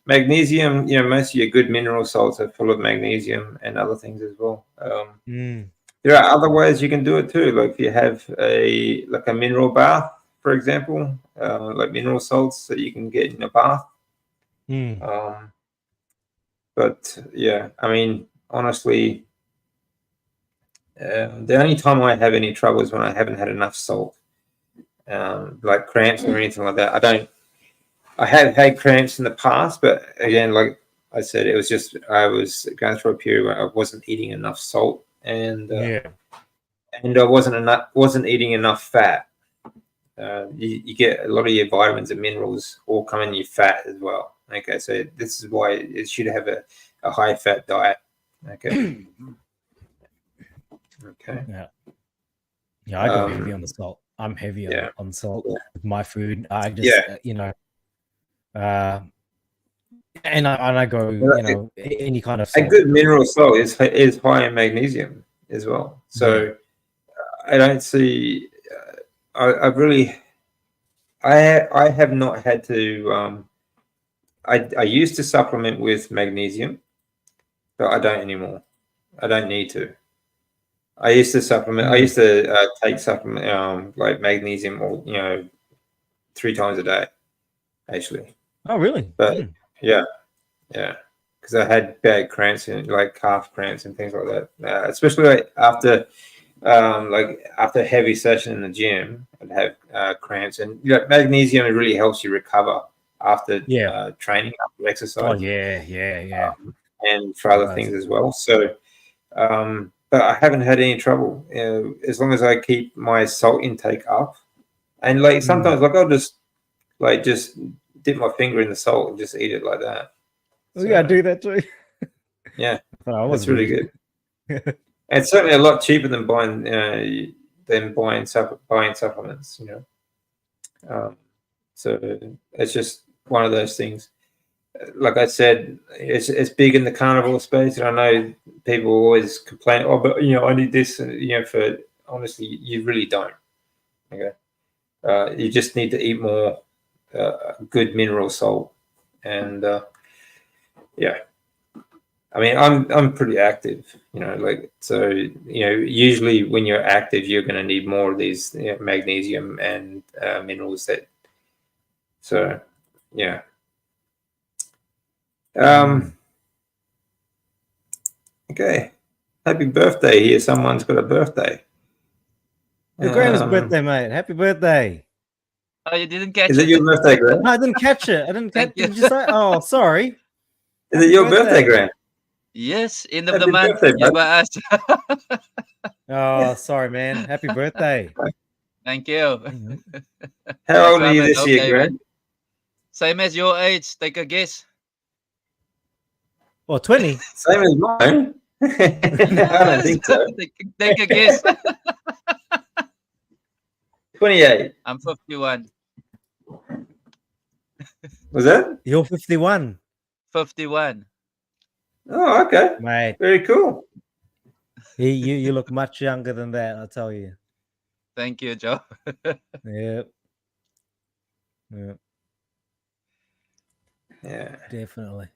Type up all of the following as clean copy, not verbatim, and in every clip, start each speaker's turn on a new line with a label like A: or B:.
A: magnesium, most of your good mineral salts are full of magnesium and other things as well. There are other ways you can do it too. Like if you have a mineral bath, for example, like mineral salts that you can get in a bath. But yeah, I mean, honestly, the only time I have any trouble is when I haven't had enough salt, like cramps or anything like that. I have had cramps in the past, but again, like I said, it was just I was going through a period where I wasn't eating enough salt, and I wasn't eating enough fat. You get a lot of your vitamins and minerals all come in your fat as well. Okay, so this is why it should have a high fat diet. Okay. Okay.
B: Yeah, I go heavy on the salt. I'm heavy on salt with my food. I just, and I go, any kind of salt.
A: A good mineral salt is high in magnesium as well. So I don't see. I really, I have not had to. I used to supplement with magnesium, but I don't anymore. I don't need to. I used to supplement. I used to take supplement like magnesium, or 3 times a day, actually.
B: Oh, really?
A: But yeah, because I had bad cramps and like calf cramps and things like that. Especially like after heavy session in the gym, I'd have cramps, and magnesium really helps you recover after training, after exercise.
B: Oh yeah.
A: And for other things as well. So, but I haven't had any trouble as long as I keep my salt intake up. And like sometimes, like I'll just dip my finger in the salt and just eat it like that.
B: So, yeah, I do that too.
A: Yeah, that's really good. And it's certainly a lot cheaper than buying supplements. So it's just one of those things. Like I said, it's big in the carnivore space, and I know people always complain, "Oh, but I need this." For honestly, you really don't. Okay, you just need to eat more good mineral salt, and yeah. I mean, I'm pretty active, so usually when you're active, you're going to need more of these magnesium and minerals. So yeah. Okay. Happy birthday here. Someone's got a birthday.
B: Graham's birthday, mate. Happy birthday.
C: Oh, you didn't catch it?
A: Is it your birthday, Graham?
B: No, I didn't catch it. I didn't catch it. Did you say? Oh, sorry.
A: Is it your birthday, Graham?
C: Yes, end of the month.
B: Oh, sorry, man. Happy birthday.
C: Thank you.
A: How old are you this year, Graham?
C: Same as your age. Take a guess.
B: Well, 20.
A: Same as mine. I don't think so.
C: Take a guess.
A: 28.
C: I'm 51.
A: Was that?
B: You're 51.
C: 51.
A: Oh, okay.
B: Mate.
A: Very cool.
B: You look much younger than that, I'll tell you.
C: Thank you, Joe.
B: Yep.
A: Yeah.
B: Definitely.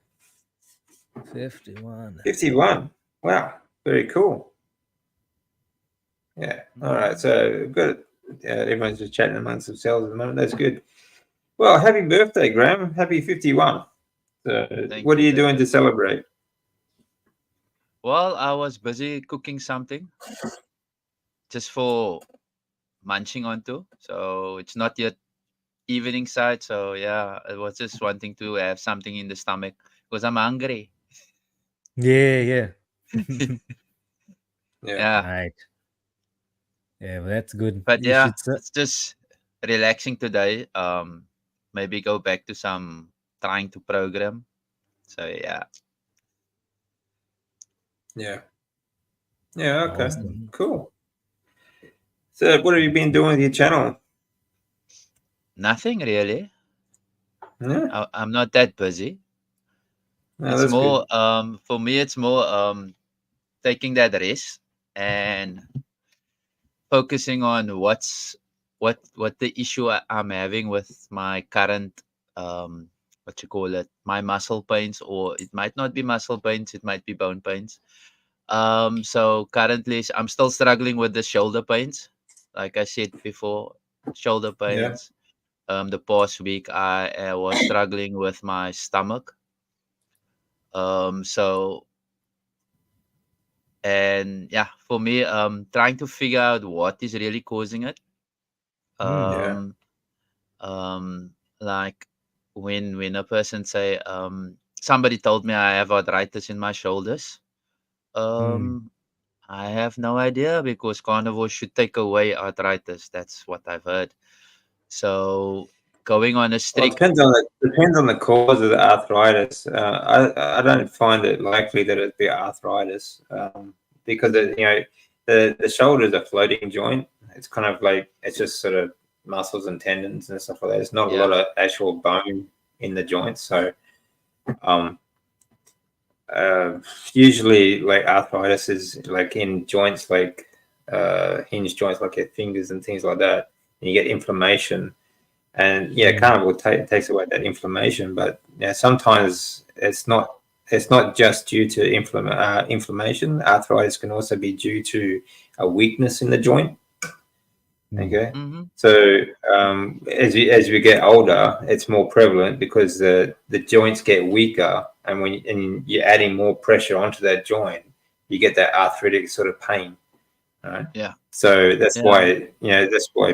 B: 51.
A: 51. Wow. Very cool. Yeah. All right. So good. Everyone's just chatting amongst themselves at the moment. That's good. Well, happy birthday, Graham. Happy 51. So what are you doing to celebrate?
C: Well, I was busy cooking something just for munching onto. So it's not yet evening side. So yeah, I was just wanting to have something in the stomach because I'm hungry.
B: Yeah.
C: Yeah.
B: Right. Yeah, well, that's good.
C: But yeah, it's just relaxing today. Maybe go back to some trying to program. So yeah.
A: Yeah. Yeah. Okay.
B: Awesome.
A: Cool. So, what have you been doing with your channel?
C: Nothing really.
A: Yeah.
C: I'm not that busy.
A: No,
C: It's more for me. It's more taking that risk and focusing on what the issue I'm having with my current what you call it, my muscle pains, or it might not be muscle pains, it might be bone pains. So currently I'm still struggling with the shoulder pains. Like I said before, shoulder
A: Yeah.
C: pains. The past week I was struggling with my stomach. So and yeah, for me, trying to figure out what is really causing it.
A: Yeah.
C: Um, like when a person say, somebody told me I have arthritis in my shoulders. Um, I have no idea because carnivore should take away arthritis. That's what I've heard. So going on a
A: Well, it
C: strict,
A: depends on the cause of the arthritis. I don't find it likely that it'd be arthritis, because the shoulder is a floating joint. It's kind of like it's just sort of muscles and tendons and stuff like that. There's not a lot of actual bone in the joints, so usually like arthritis is like in joints like hinge joints like your fingers and things like that. And you get inflammation. And Carnivore takes away that inflammation, but sometimes it's not just due to inflammation. Arthritis can also be due to a weakness in the joint. Okay, so as we get older, it's more prevalent because the joints get weaker, and when you're adding more pressure onto that joint, you get that arthritic sort of pain. Right.
C: yeah.
A: So that's why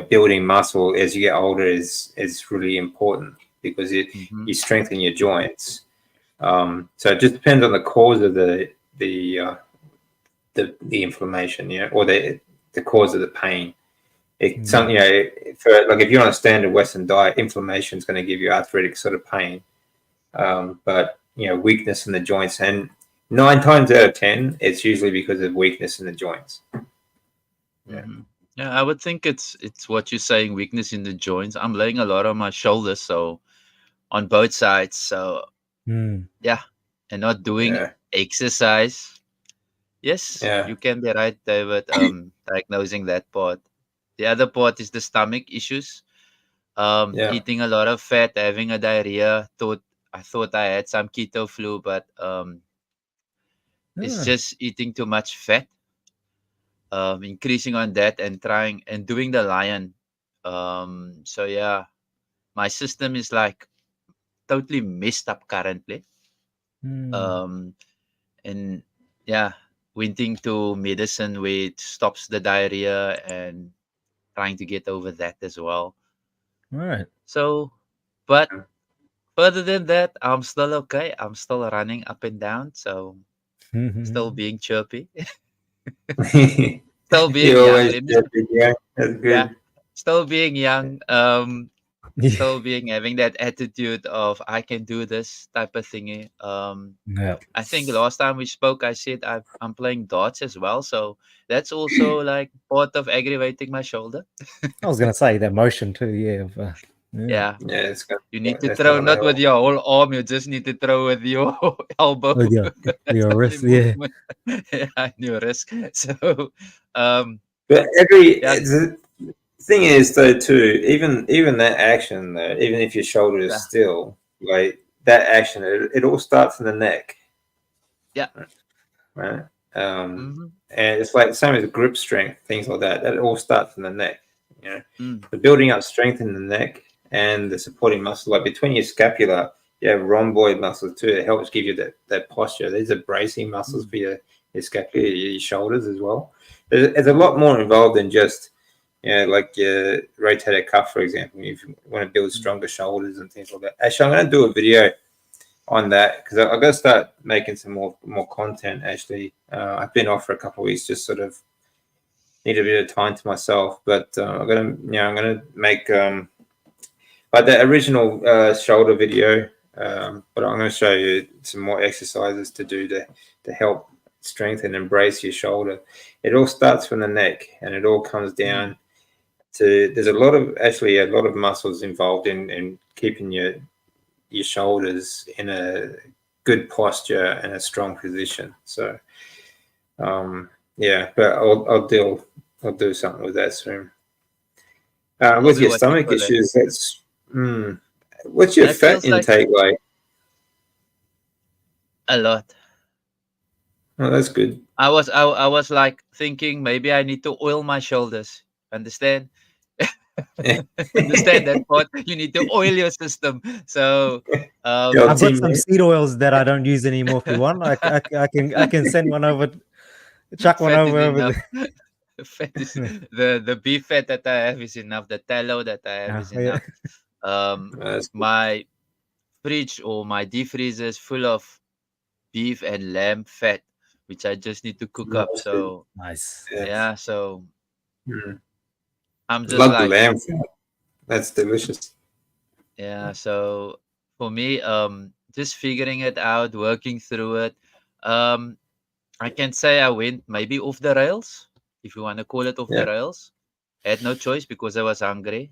A: building muscle as you get older is really important, because you strengthen your joints. So it just depends on the cause of the inflammation, or the cause of the pain. It's something, for like if you're on a standard Western diet, inflammation is going to give you arthritic sort of pain. But weakness in the joints, and 9 times out of 10, it's usually because of weakness in the joints.
C: Yeah, I would think it's what you're saying, weakness in the joints. I'm laying a lot on my shoulders, so on both sides. So yeah, and not doing exercise. Yes, you can be right, David. Diagnosing that part. The other part is the stomach issues. Eating a lot of fat, having a diarrhea. I thought I had some keto flu, but it's just eating too much fat. Increasing on that and trying and doing the lion. So yeah, my system is like totally messed up currently. And yeah, went to medicine where it stops the diarrhea and trying to get over that as well.
B: Right.
C: So, but further than that, I'm still okay. I'm still running up and down, so still being chirpy. Still being young.
A: That's good.
C: Yeah, still being young. Still being having that attitude of I can do this type of thingy. I think last time we spoke, I said I'm playing darts as well, so that's also like part of aggravating my shoulder.
B: I was gonna say that motion too.
C: Yeah.
A: It's good.
C: You need to throw not with your whole arm. You just need to throw with your elbow.
B: With your wrist,
C: yeah, your wrist. So,
A: but the thing is though too, even that action though, even if your shoulder is still, like that action, it all starts in the neck.
C: Yeah.
A: Right. And it's like the same as grip strength, things like that. That all starts in the neck. The building up strength in the neck and the supporting muscle, like between your scapula, you have rhomboid muscles too. It helps give you that posture. These are bracing muscles for your scapula, your shoulders as well. There's a lot more involved than just like your rotator cuff, for example. If you want to build stronger shoulders and things like that. Actually, I'm going to do a video on that because I've got to start making some more content. Actually, I've been off for a couple of weeks, just sort of need a bit of time to myself. But I'm gonna make like the original shoulder video. But I'm going to show you some more exercises to do to help strengthen and brace your shoulder. It all starts from the neck and it all comes down to, there's a lot of muscles involved in keeping your shoulders in a good posture and a strong position. So but I'll do something with that soon. With your stomach issues, what's your fat intake like?
C: A lot.
A: Oh, that's good.
C: I was like thinking maybe I need to oil my shoulders. Understand? Understand that part? You need to oil your system. So
A: Your
B: I've got
A: team,
B: some
A: mate.
B: seed oils that I don't use anymore. If you want, I can send one over, chuck one
C: fat is
B: over
C: enough.
B: there.
C: Fat is the beef fat that I have is enough. The tallow that I have is
B: Yeah, yeah.
C: enough.
A: That's good.
C: My fridge or my deep freezer is full of beef and lamb fat, which I just need to cook up.
A: That's good.
C: So
B: Nice.
A: Yeah.
C: yeah, so
A: Mm.
C: I'm just
A: Love the
C: like,
A: lamb fat. That's delicious.
C: yeah. So for me, just figuring it out, working through it. Um, I can say I went maybe off the rails, if you want to call it off the
A: Yeah.
C: rails. I had no choice because I was hungry.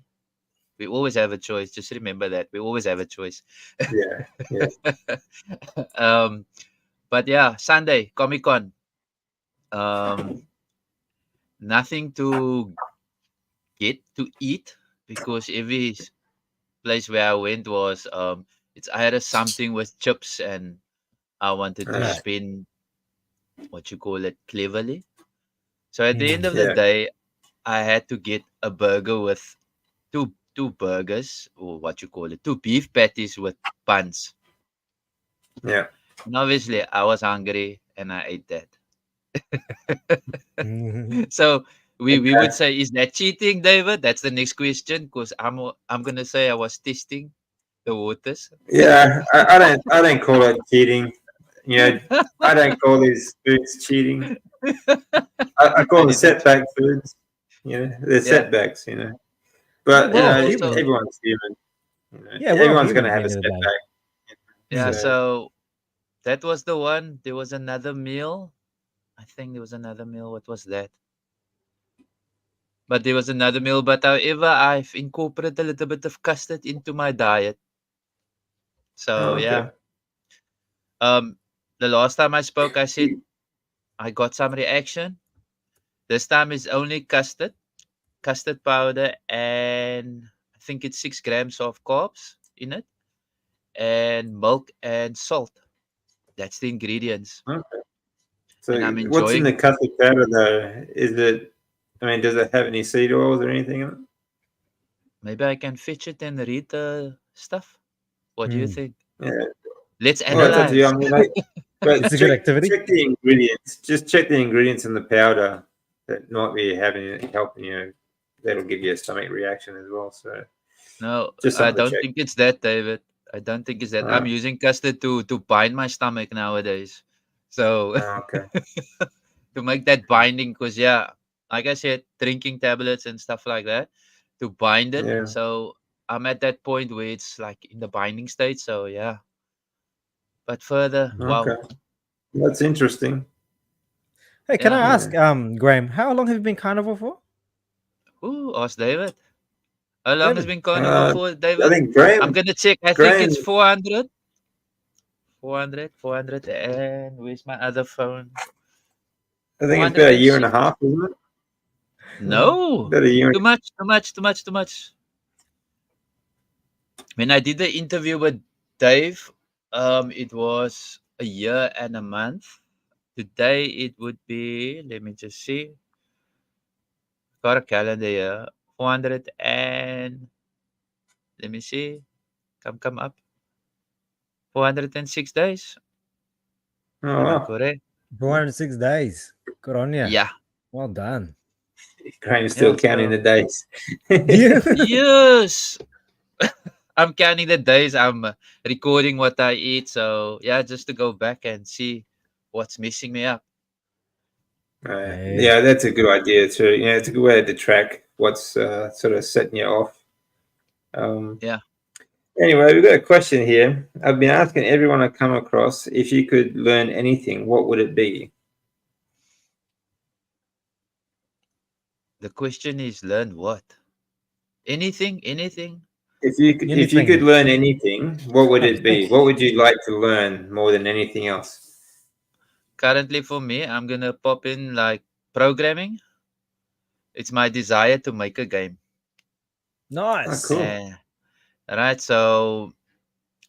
C: We always have a choice. Just remember that we always have a choice.
A: Yeah. Yeah.
C: um, but yeah, Sunday Comic Con. Um, nothing to get to eat because every place where I went was it's either something with chips and I wanted to
A: Uh,
C: spin what you call it cleverly. So at the end
B: Mm.
C: of the
A: yeah.
C: day, I had to get a burger with two burgers or what you call it, two beef patties with buns.
A: Yeah.
C: And obviously, I was hungry and I ate that.
B: Mhm.
C: So we would
A: Okay.
C: say, is that cheating, David? That's the next question because I'm gonna say I was testing the waters.
A: Yeah. I don't call it cheating. You know, I don't call these foods cheating. I
C: I
A: call them
C: didn't.
A: setback foods. You know, they're
C: Yeah.
A: setbacks. You know,
B: Yeah,
A: but
B: we're
A: you
B: all
A: know,
C: So
B: human.
A: everyone's human. You know,
B: Yeah, we're all
A: everyone's going
B: human
A: to
B: at the
A: have a
B: end of the day.
A: setback.
C: yeah.
B: Mm.
A: So
C: So that was the one. There was another meal. I think there was another meal. What was that? But there was another meal. But however, I've incorporated a little bit of custard into my diet. So
A: oh,
C: yeah.
A: okay.
C: Um, the last time I spoke, I said I got some reaction. This time it's only custard powder, and I think it's 6 grams of carbs in it, and milk and salt. That's the ingredients,
A: Okay.
C: and
A: So
C: I'm
A: what's in the
C: enjoying.
A: custard powder though? Is it? I mean, does it have any seed oils or anything in it?
C: Maybe I can fetch it and read the stuff. What do you
B: Mm.
C: think?
A: Yeah.
C: Let's
A: Well, it's up to you. I
C: analyze.
A: mean, like, but
B: It's a good activity.
A: check the ingredients. Just check the ingredients in the powder that might be helping you. That'll give you a stomach reaction as well. So
C: No,
A: just
C: I
A: something to
C: don't
A: check.
C: think it's that, David. I don't think it's that. I'm
A: Uh,
C: using custard to bind my stomach nowadays. So
A: okay.
C: to make that binding, because yeah, like I said, drinking tablets and stuff like that to bind it.
A: Yeah.
C: So I'm at that point where it's like in the binding state. So yeah, but further,
A: Okay.
C: wow,
A: That's interesting.
B: Hey, can
C: yeah.
B: I ask,
A: Yeah.
B: Graham, how long have you been carnivore for?
C: Who asked David? How long has
B: David.
C: been carnival
A: Uh,
C: for,
A: I
C: David?
A: think
C: I'm
A: Graham.
C: gonna check. I think
A: Graham.
C: it's 400. 400, and where's my other phone?
A: I think it's about a year and a
C: 406.
A: half, isn't it?
C: No,
A: About a year.
C: too much, too much, too much, too much. When I did the interview with Dave, it was a year and a month. Today it would be, let me just see, got a calendar here. 400 and, let me see, come up. 406 days.
A: Oh,
C: Am I
A: wow.
C: correct?
B: 406 days. Good on you.
C: Yeah,
B: Well done.
A: Graham's
C: yeah.
A: still counting
C: So,
A: the days.
B: Yeah.
C: yes, I'm counting the days. I'm recording what I eat. So, yeah, just to go back and see what's messing me up.
B: Hey.
A: Yeah, that's a good idea too. Yeah, it's a good way to track what's sort of setting you off. Um,
C: Yeah.
A: anyway, we've got a question here. I've been asking everyone I come across if you could learn anything, what would it be?
C: The question is learn what? Anything? Anything?
A: If you could
B: Anything.
A: learn anything, what would it
B: Okay.
A: be? What would you like to learn more than anything else?
C: Currently, for me, I'm gonna pop in like programming. It's my desire to make a game.
A: Oh,
B: Nice.
A: cool.
C: Right. So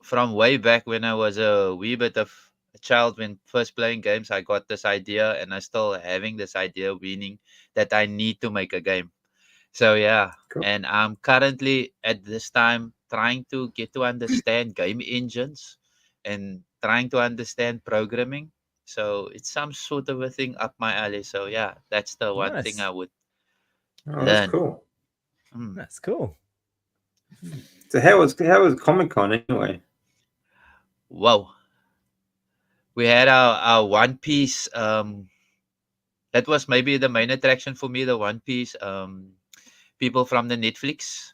C: from way back when I was a wee bit of a child, when first playing games, I got this idea, and I still having this idea, meaning that I need to make a game. So yeah,
A: Cool.
C: and I'm currently at this time trying to get to understand game engines and trying to understand programming. So it's some sort of a thing up my alley. So yeah, that's the one thing I would
A: Oh, that's
C: learn.
A: cool.
B: That's cool.
A: So how was Comic-Con anyway?
C: Wow. We had our One Piece. That was maybe the main attraction for me. The One Piece. People from the Netflix.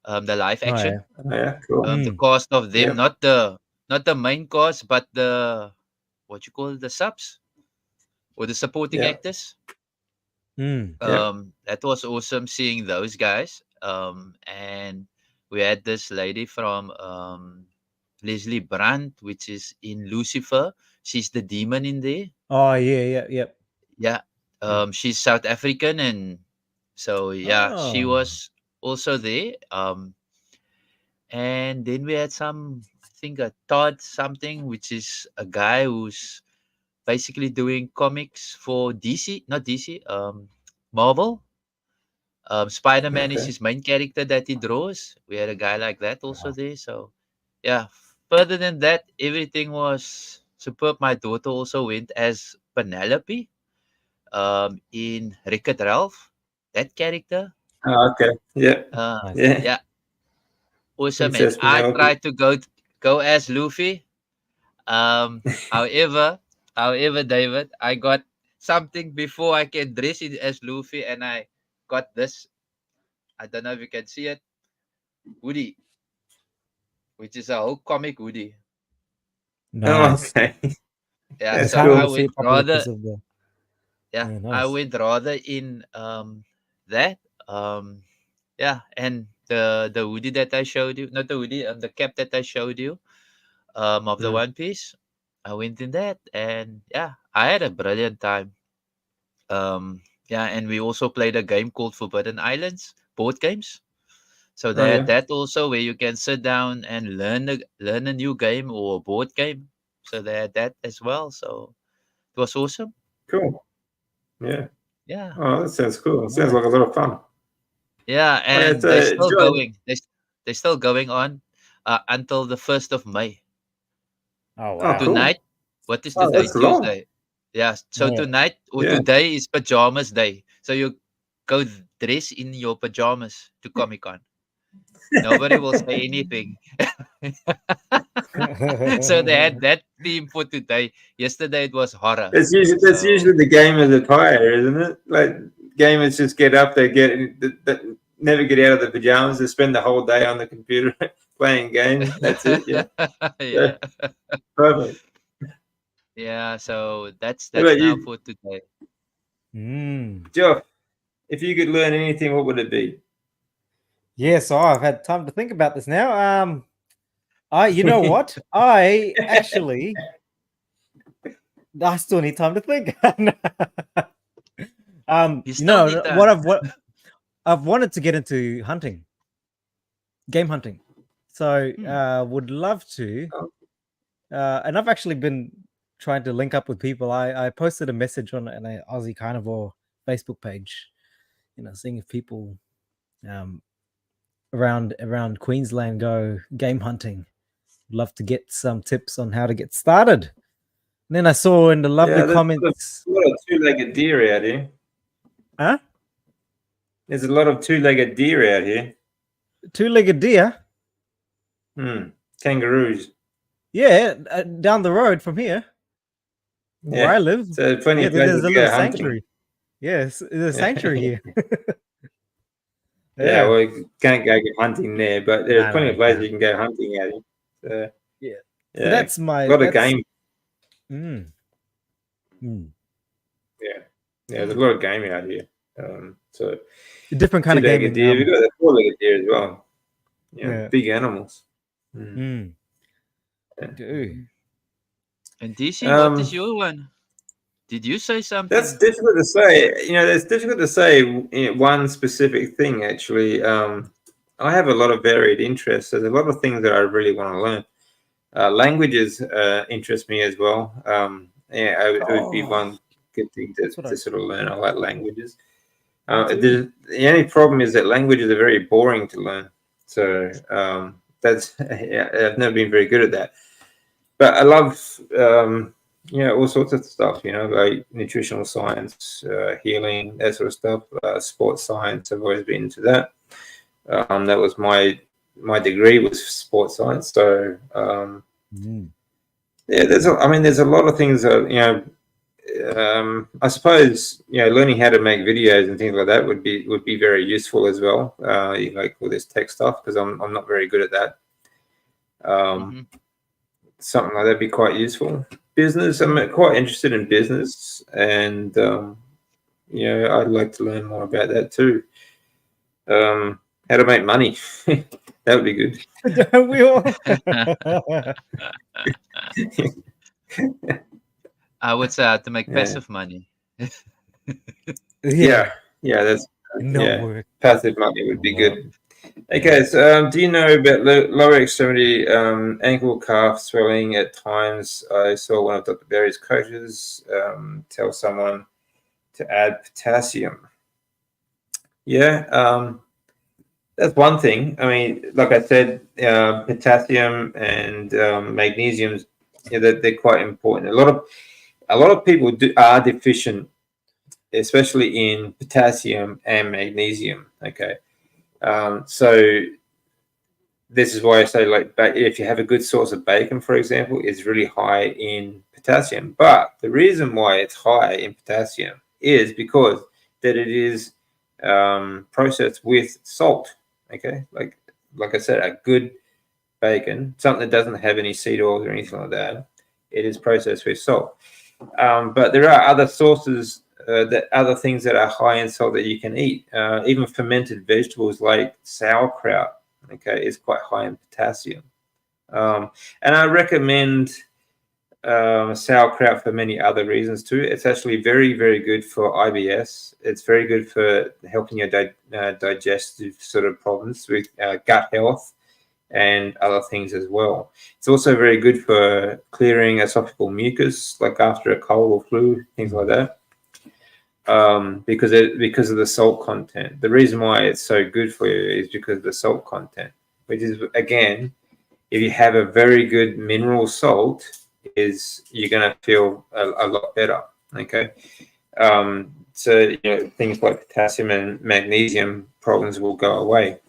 C: The live action.
B: Oh,
A: Oh, yeah, cool.
C: The cast of them,
A: Yep.
C: not the main cast, but the what you call the subs or the supporting
A: Yeah.
C: actors.
B: Yep.
C: That was awesome seeing those guys. And we had this lady from Leslie Brandt, which is in Lucifer. She's the demon in there.
B: Oh yeah, yep.
C: Yeah. She's South African, and so yeah, she was also there. And then we had some, I think, a Todd something, which is a guy who's basically doing comics for DC, not DC, Marvel. Spider-Man is
A: Okay.
C: his main character that he draws. We had a guy like that also there. So yeah, further than that, everything was superb. My daughter also went as Penelope in Wreck-It Ralph, that character.
A: Oh, okay. Yeah.
B: Nice.
C: Yeah, awesome. And
A: Princess
C: I
A: Penelope.
C: tried to go as Luffy. However, David, I got something before I can dress it as Luffy, and I got this. I don't know if you can see it, hoodie, which is a whole comic hoodie.
B: Nice.
A: Oh, okay.
C: Yeah,
A: That's
C: so
A: cool.
C: I went rather. Yeah,
B: Yeah,
C: I
B: nice.
C: went rather in that yeah, and the hoodie that I showed you, not the hoodie, the cap that I showed you, of the One Piece. I went in that, and yeah, I had a brilliant time. Yeah, and we also played a game called Forbidden Islands board games. So
A: Oh,
C: they had
A: yeah.
C: that also, where you can sit down and learn a new game or a board game. So they had that as well. So it was awesome.
A: Cool. Yeah.
C: Yeah,
A: Oh, that sounds cool. Sounds like a lot of fun.
C: yeah,
A: Okay,
C: and
A: so
C: they're still
A: George,
C: going. They're still going on until the 1st of May.
B: Oh
A: oh,
B: wow.
A: cool.
C: Tonight, what is
A: Oh,
C: today?
A: that's long.
C: Tuesday. Yeah. So
B: Yeah.
C: tonight or
A: Yeah.
C: today is pajamas day. So you go dress in your pajamas to Comic Con. Nobody will say anything. So they had that theme for today. Yesterday it was horror.
A: That's usually
C: So
A: the gamer's attire, isn't it? Like gamers just get up, they never get out of the pajamas, they spend the whole day on the computer playing games. That's it. Yeah.
C: yeah.
A: Perfect.
C: Yeah. So that's
A: How about
C: now
A: you,
C: for today.
A: Geoff? If you could learn anything, what would it be?
B: Yeah, so I've had time to think about this now. You know what? I actually, I still need time to think.
C: You still need time.
B: what I've wanted to get into hunting, game hunting. So would love to. And I've actually been trying to link up with people. I posted a message on an Aussie Carnivore Facebook page, seeing if people around Queensland go game hunting. Love to get some tips on how to get started. And then I saw in the lovely comments,
A: a lot of two-legged deer out here.
B: Huh?
A: There's a lot of two-legged deer out here.
B: Two-legged deer?
A: Kangaroos.
B: Yeah, down the road from here, where I live.
A: So plenty of places
B: there's a
A: to go
B: little
A: hunting.
B: sanctuary. Yes, there's a sanctuary here.
A: Yeah, well, you can't go hunting there, but there's plenty of places you can go hunting out here. So,
B: yeah. So that's my
A: a lot of game. Yeah, there's a lot of game out here. So
B: a different kind of game.
A: Deer. We've got the four-legged deer as well. Big animals.
C: And DC, what is your one? Did you say something?
A: That's difficult to say. It's difficult to say one specific thing, actually. I have a lot of varied interests. There's a lot of things that I really want to learn. Languages interest me as well. It would be
B: Oh,
A: one good thing
B: that's what
A: to sort of learn. I like languages.
B: me too.
A: The only problem is that languages are very boring to learn. So that's yeah, I've never been very good at that. But I love all sorts of stuff. Like nutritional science, healing, that sort of stuff. Sports science. I've always been into that. That was my degree was sports science. So yeah, there's a lot of things that I suppose learning how to make videos and things like that would be very useful as well. Like all this tech stuff, because I'm not very good at that. Something like that'd be quite useful. Business, I'm quite interested in business, and I'd like to learn more about that too. How to make money. That would be good.
B: Don't we all?
C: I would say to make passive money.
A: Yeah, that's
B: work.
A: passive money would be good. Okay, so do you know about lower extremity ankle calf swelling at times? I saw one of Dr. Barry's coaches tell someone to add potassium. Yeah, that's one thing. I mean, like I said, potassium and magnesium, they're quite important. A lot of people are deficient, especially in potassium and magnesium. Okay. So this is why I say, like, if you have a good source of bacon, for example, it's really high in potassium. But the reason why it's high in potassium is because that it is processed with salt. Okay, like I said, a good bacon, something that doesn't have any seed oils or anything like that, it is processed with salt. But there are other sources. Other things that are high in salt that you can eat, even fermented vegetables like sauerkraut, okay, is quite high in potassium. And I recommend sauerkraut for many other reasons too. It's actually very, very good for IBS. It's very good for helping your digestive sort of problems with gut health and other things as well. It's also very good for clearing esophageal mucus, like after a cold or flu, things like that. Because of the salt content. The reason why it's so good for you is because of the salt content, which is, again, if you have a very good mineral salt, you're going to feel a lot better. Okay. So things like potassium and magnesium problems will go away.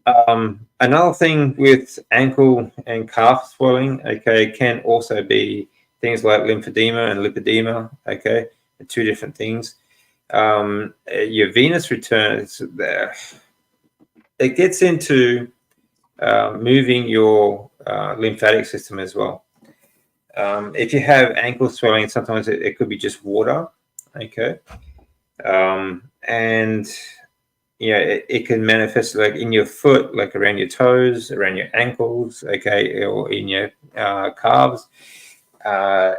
A: Another thing with ankle and calf swelling, okay, can also be things like lymphedema and lipedema. Okay. Two different things. Your venous returns there. It gets into moving your lymphatic system as well. If you have ankle swelling, sometimes it could be just water. Okay, and it can manifest like in your foot, like around your toes, around your ankles. Okay, or in your calves.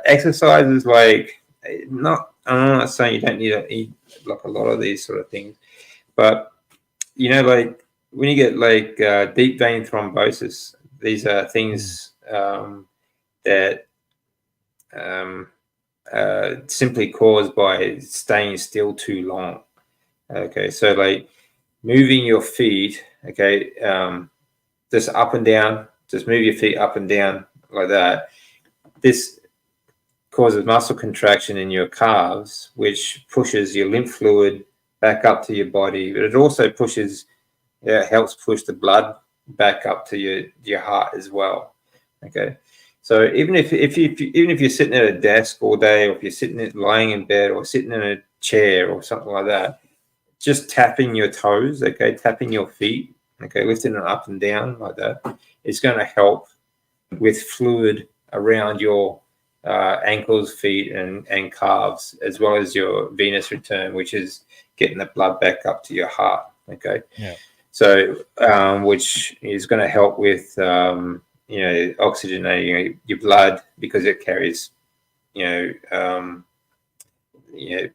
A: Exercises like I'm not saying you don't need to eat like a lot of these sort of things, but like when you get like deep vein thrombosis, these are things that simply caused by staying still too long. Okay, so like moving your feet, okay, just up and down, just move your feet up and down like that. This causes muscle contraction in your calves, which pushes your lymph fluid back up to your body, but it also helps push the blood back up to your heart as well. Okay, so even if you're sitting at a desk all day, or if you're lying in bed, or sitting in a chair or something like that, just tapping your toes, okay, tapping your feet, okay, lifting it up and down like that, it's going to help with fluid around your ankles, feet, and calves, as well as your venous return, which is getting the blood back up to your heart. Okay.
B: Yeah.
A: So, which is going to help with oxygenating your blood, because it carries, when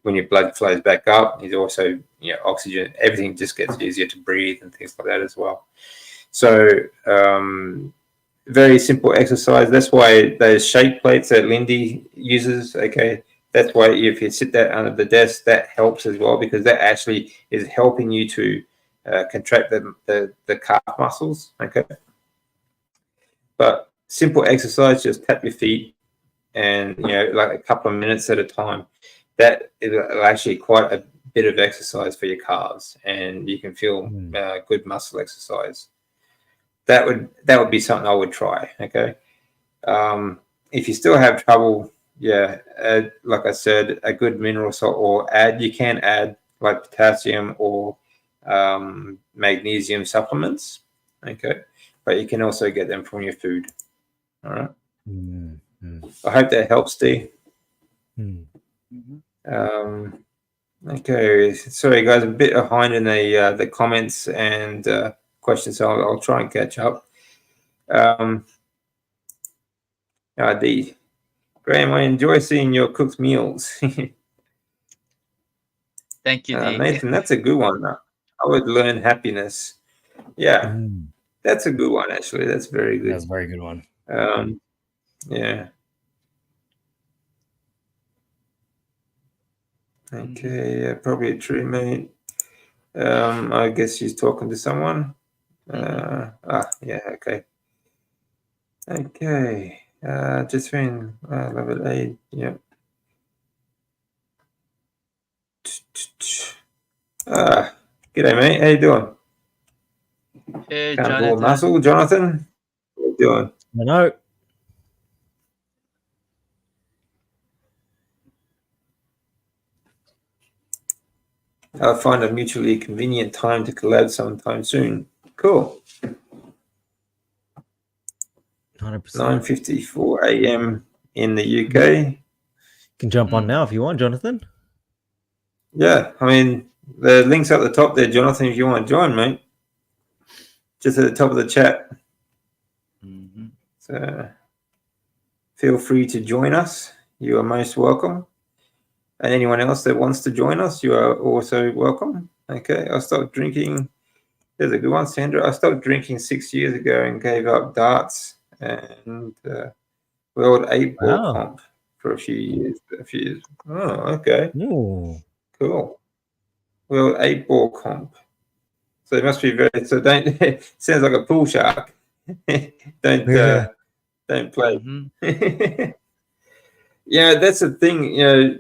A: your blood flows back up, it's also oxygen. Everything just gets easier to breathe and things like that as well. So very simple exercise. That's why those shake plates that Lindy uses, okay, that's why if you sit that under the desk, that helps as well, because that actually is helping you to contract the calf muscles, okay. But simple exercise, just tap your feet, and like a couple of minutes at a time. That is actually quite a bit of exercise for your calves, and you can feel good muscle exercise. That would be something I would try. Okay, if you still have trouble, like I said, a good mineral salt, or you can add like potassium or magnesium supplements. Okay, but you can also get them from your food. All right. I hope that helps, Steve. Okay, sorry guys, a bit behind in the comments and questions, so I'll try and catch up. Graham, I enjoy seeing your cooked meals.
C: Thank you, D.
A: Nathan, that's a good one. I would learn happiness. Yeah, that's a good one, actually. That's very good.
B: That's a very good one.
A: Yeah. Okay, probably a true mate. I guess she's talking to someone. Yeah, okay. Okay, just been level 8. Yeah. G'day, mate. How you doing?
C: Hey,
A: Carnivore
C: Jonathan.
A: Muscle, Jonathan. How you doing?
B: I know.
A: I'll find a mutually convenient time to collab sometime soon. Cool.
B: 100%.
A: 9:54 a.m. in the UK.
B: You can jump on now if you want, Jonathan.
A: Yeah, I mean, the link's at the top there, Jonathan, if you want to join, mate. Just at the top of the chat. So feel free to join us. You are most welcome. And anyone else that wants to join us, you are also welcome. Okay, I stopped drinking. There's a good one, Sandra. I stopped drinking 6 years ago and gave up darts and World 8-ball comp for a few years. Oh, okay.
B: Ooh.
A: Cool. World 8-ball comp. So it must be very. So don't. Sounds like a pool shark. Don't play. Yeah, that's the thing.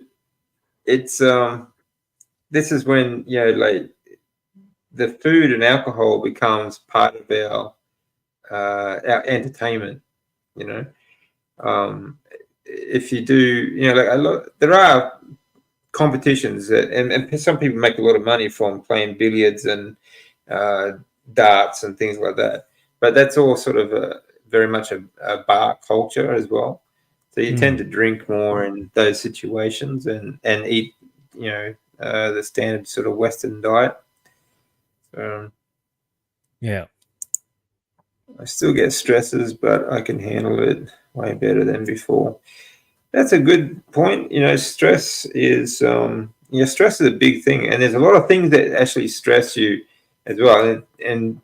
A: It's this is when like the food and alcohol becomes part of our entertainment. If you do, like there are competitions and some people make a lot of money from playing billiards and darts and things like that, but that's all sort of very much a bar culture as well. So you tend to drink more in those situations and eat, the standard sort of Western diet.
B: Yeah.
A: I still get stresses, but I can handle it way better than before. That's a good point. Stress is stress is a big thing, and there's a lot of things that actually stress you as well. And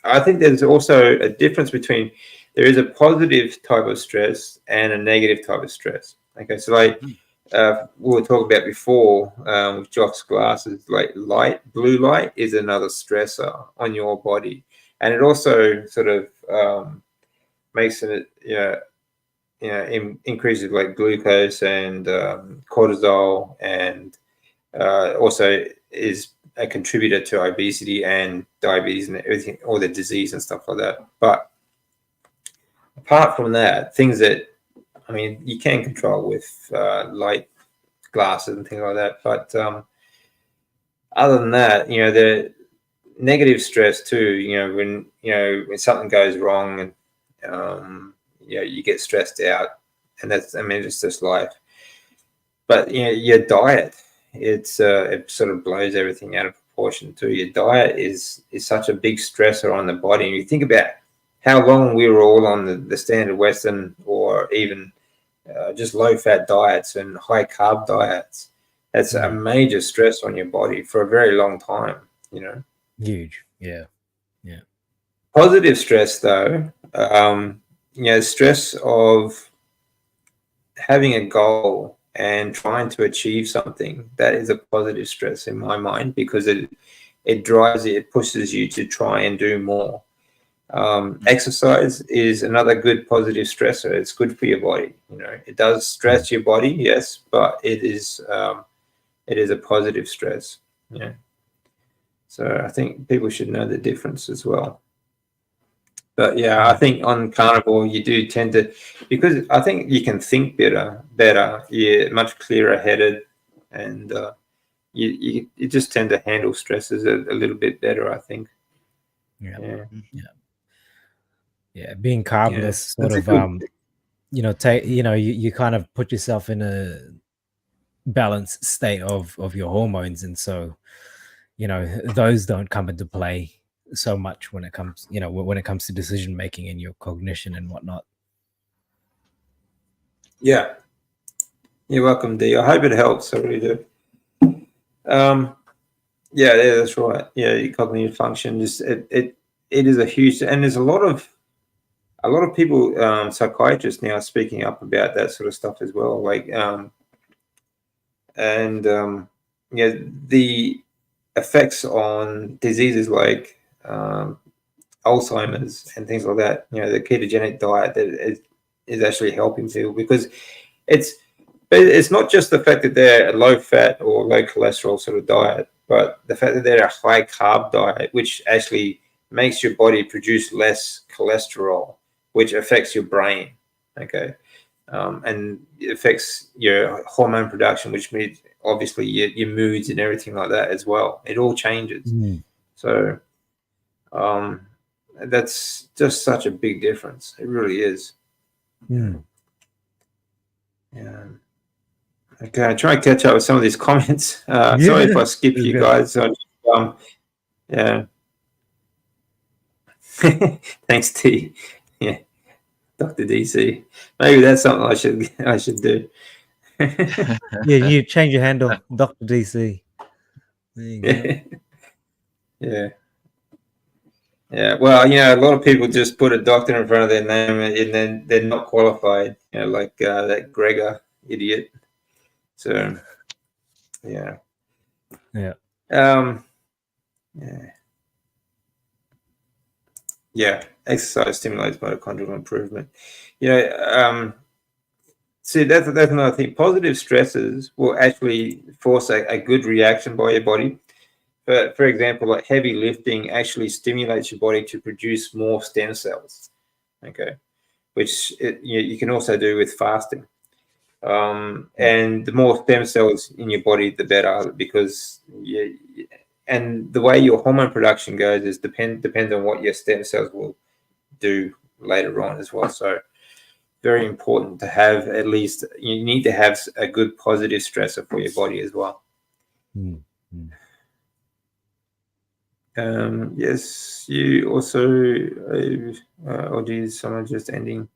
A: I think there's also a difference between there is a positive type of stress and a negative type of stress. Okay, so like we were talking about before with Jock's glasses, like blue light is another stressor on your body, and it also sort of makes it increases like glucose and cortisol, and also is a contributor to obesity and diabetes and everything, all the disease and stuff like that. But apart from that, things that you can control with light glasses and things like that. But other than that, the negative stress too. When something goes wrong and you get stressed out, and it's just life. But your diet, it sort of blows everything out of proportion too. Your diet is such a big stressor on the body. And you think about how long we were all on the standard Western or even just low-fat diets and high-carb diets. That's a major stress on your body for a very long time.
B: Huge. Yeah.
A: Positive stress, though, stress of having a goal and trying to achieve something, that is a positive stress in my mind, because it drives you, it pushes you to try and do more. Exercise is another good positive stressor. It's good for your body. It does stress your body, yes, but it is a positive stress. Yeah. So I think people should know the difference as well. But yeah, I think on Carnivore you do tend to, because I think you can think better. You're much clearer headed, and you just tend to handle stresses a little bit better, I think.
B: Yeah. Being carbless sort of you kind of put yourself in a balanced state of your hormones, and so those don't come into play so much when it comes to decision making and your cognition and whatnot.
A: Yeah, you're welcome, D. I hope it helps. I really do. Yeah, that's right. Yeah, your cognitive function it is a huge, and there's a lot of people, psychiatrists now, speaking up about that sort of stuff as well. Like, the effects on diseases like Alzheimer's and things like that. The ketogenic diet that is actually helping people, because it's not just the fact that they're a low fat or low cholesterol sort of diet, but the fact that they're a high carb diet, which actually makes your body produce less cholesterol, which affects your brain. Okay. And it affects your hormone production, which means obviously your moods and everything like that as well. It all changes. So that's just such a big difference. It really is. Yeah. Okay, I try and catch up with some of these comments. Sorry if I skip you guys. Yeah. Thanks, T. Yeah. Dr. DC. Maybe that's something I should do.
B: Yeah, you change your handle, Dr. DC. There you go.
A: Yeah. Well, a lot of people just put a doctor in front of their name, and then they're not qualified. Like that Gregor idiot. So, yeah.
B: Yeah.
A: Yeah. Exercise stimulates mitochondrial improvement. See, that's another thing. Positive stresses will actually force a good reaction by your body. For example, like heavy lifting actually stimulates your body to produce more stem cells. Okay, which you can also do with fasting. And the more stem cells in your body, the better, because and the way your hormone production goes is depends on what your stem cells will do later on as well. So very important to have, at least you need to have a good positive stressor for your body as well. Yes, you also or geez, someone just ending.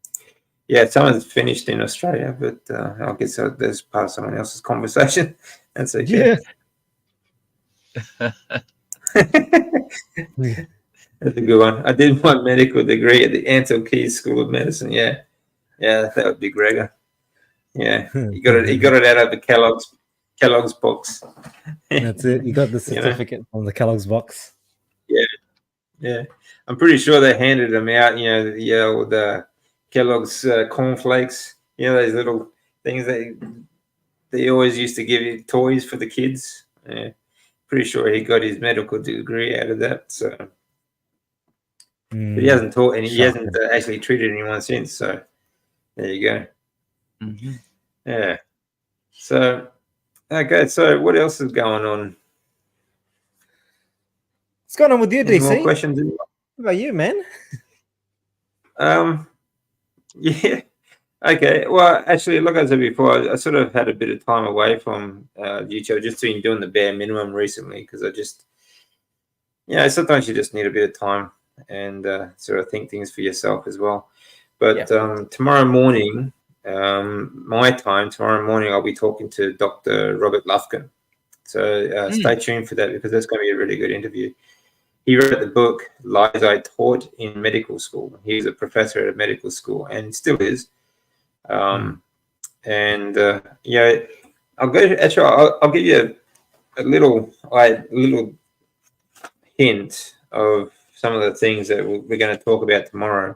A: Yeah, someone's finished in Australia, but I guess that's part of someone else's conversation. That's okay. That's a good one. I did my medical degree at the Ansel Keys School of Medicine. Yeah, that would be Gregor. Yeah, he got it out of the Kellogg's box.
B: That's it. You got the certificate from the Kellogg's box.
A: Yeah. I'm pretty sure they handed them out. The Kellogg's cornflakes. Those little things they always used to give you, toys for the kids. Yeah. Pretty sure he got his medical degree out of that. So, but he hasn't taught any. He hasn't actually treated anyone since. So, there you go. Yeah. So, okay. So, what else is going on?
B: What's going on with you,
A: Any
B: DC?
A: more questions?
B: What about you, man?
A: Yeah. Okay. Well, actually, like I said before, I sort of had a bit of time away from YouTube. Just been doing the bare minimum recently, because I just, sometimes you just need a bit of time and sort of think things for yourself as well. But tomorrow morning, my time, I'll be talking to Dr. Robert Lufkin. So stay tuned for that, because that's going to be a really good interview. he wrote the book Lies I Taught in Medical School. He was a professor at a medical school and still is. And yeah, I'll give you a little hint of some of the things that we're going to talk about tomorrow.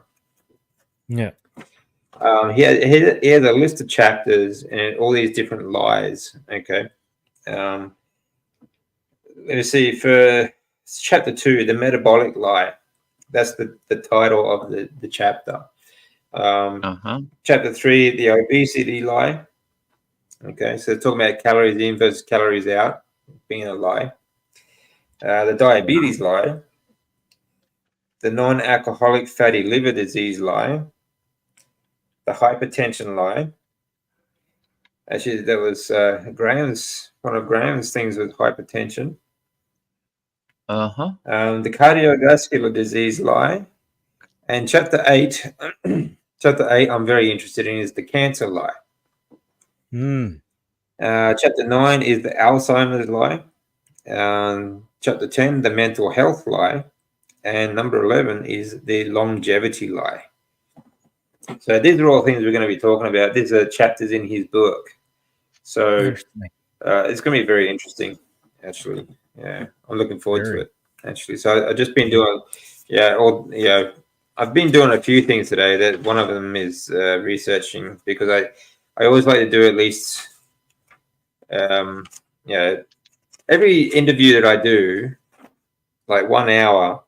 B: Yeah.
A: He has a list of chapters and all these different lies. Okay. Let me see. For chapter 2, the metabolic lie. That's the title of the chapter. Chapter 3, the obesity lie. Okay, so talking about calories in versus calories out being a lie. The diabetes lie. The non-alcoholic fatty liver disease lie. The hypertension lie. Actually, that was one of Graham's things with hypertension. The cardiovascular disease lie. And chapter 8, I'm very interested in, is the cancer lie. Chapter 9 is the Alzheimer's lie. Chapter 10, the mental health lie. And number 11 is the longevity lie. So these are all things we're going to be talking about. These are chapters in his book. So it's going to be very interesting, actually. Yeah, I'm looking forward to it, actually. So I've just been doing, I've been doing a few things today. That one of them is researching, because I always like to do at least, every interview that I do, like 1 hour,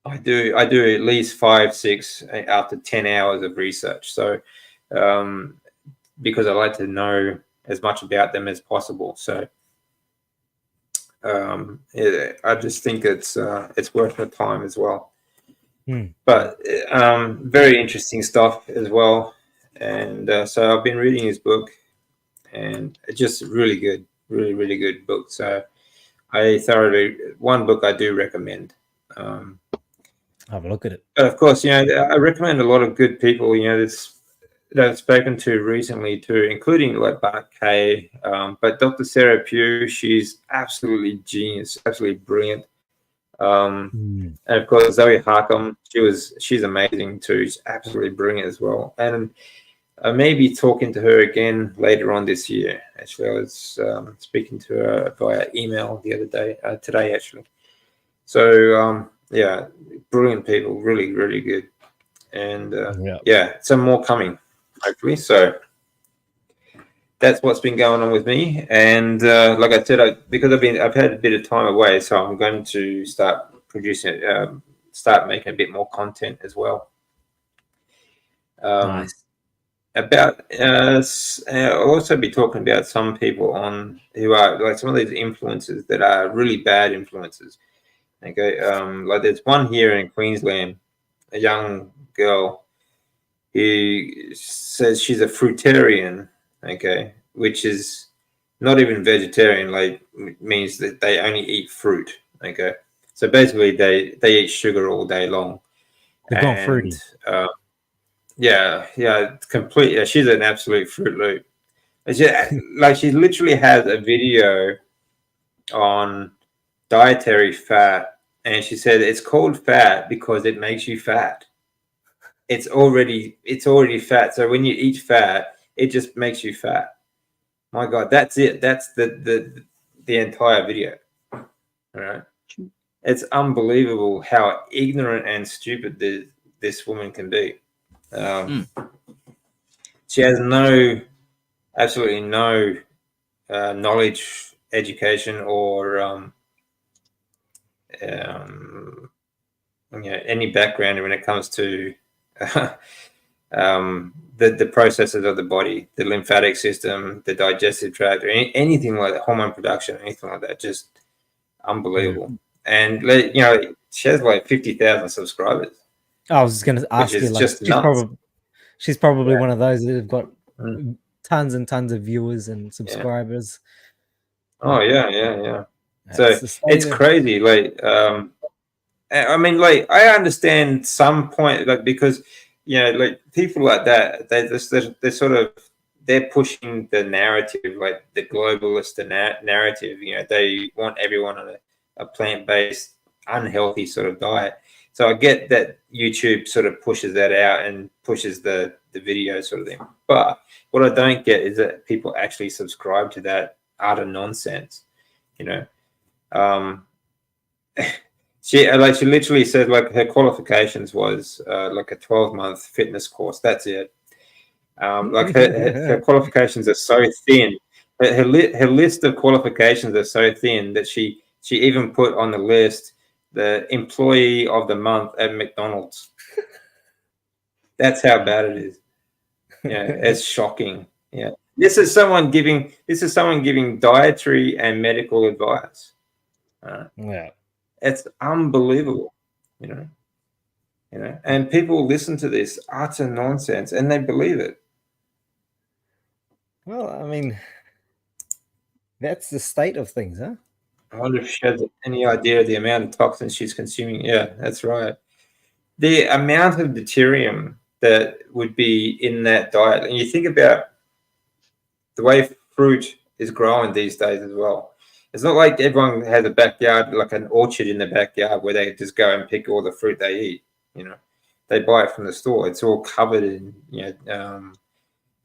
A: I do at least 5, 6, up to 10 hours of research. So, because I like to know as much about them as possible. So, I just think it's worth my time as well. But very interesting stuff as well. And so I've been reading his book, and it's just really good, really, really good book. So one book I do recommend.
B: Have a look at it.
A: But of course, I recommend a lot of good people, that I've spoken to recently too, including like Bart Kay, but Dr. Sarah Pugh, she's absolutely genius, absolutely brilliant. And of course, Zoe Harcum, she's amazing too. She's absolutely brilliant as well. And I may be talking to her again later on this year. Actually, I was speaking to her via email the other day, today actually. So yeah, brilliant people, really, really good. And some more coming, hopefully. So that's what's been going on with me. And like I said, because I've had a bit of time away, so I'm going to start producing, start making a bit more content as well.
B: Nice.
A: I'll also be talking about some people who are like some of these influencers that are really bad influencers. Okay, like there's one here in Queensland, a young girl who says she's a fruitarian. Okay, which is not even vegetarian. Like means that they only eat fruit. Okay, so basically they eat sugar all day long.
B: They're gone fruity.
A: Complete. Yeah, she's an absolute Fruit Loop. She literally has a video on dietary fat, and she said it's called fat because it makes you fat. It's already fat. So when you eat fat, it just makes you fat. My God, that's it. That's the entire video. All right. It's unbelievable how ignorant and stupid this woman can be. She has absolutely no knowledge, education, or any background when it comes to the processes of the body, the lymphatic system, the digestive tract, or anything like that, hormone production, anything like that. Just unbelievable. And she has like 50,000 subscribers.
B: I was just going to ask you, like, she's probably one of those that have got tons and tons of viewers and subscribers.
A: Oh yeah. So it's crazy. Like, I mean, like, I understand some point, like, because like people like that, they're pushing the narrative, like the globalist narrative. They want everyone on a plant-based unhealthy sort of diet. So I get that YouTube sort of pushes that out and pushes the video sort of thing. But what I don't get is that people actually subscribe to that utter nonsense, She literally said like her qualifications was like a 12-month fitness course. That's it. Like her qualifications are so thin. Her list of qualifications are so thin that she even put on the list the employee of the month at McDonald's. That's how bad it is. It's shocking. Yeah. This is someone giving dietary and medical advice.
B: Yeah.
A: It's unbelievable, and people listen to this utter nonsense and they believe it.
B: Well, I mean, that's the state of things, huh?
A: I wonder if she has any idea of the amount of toxins she's consuming. Yeah, that's right. The amount of deuterium that would be in that diet, and you think about the way fruit is growing these days as well. It's not like everyone has a backyard, like an orchard in the backyard where they just go and pick all the fruit they eat. They buy it from the store. It's all covered in, and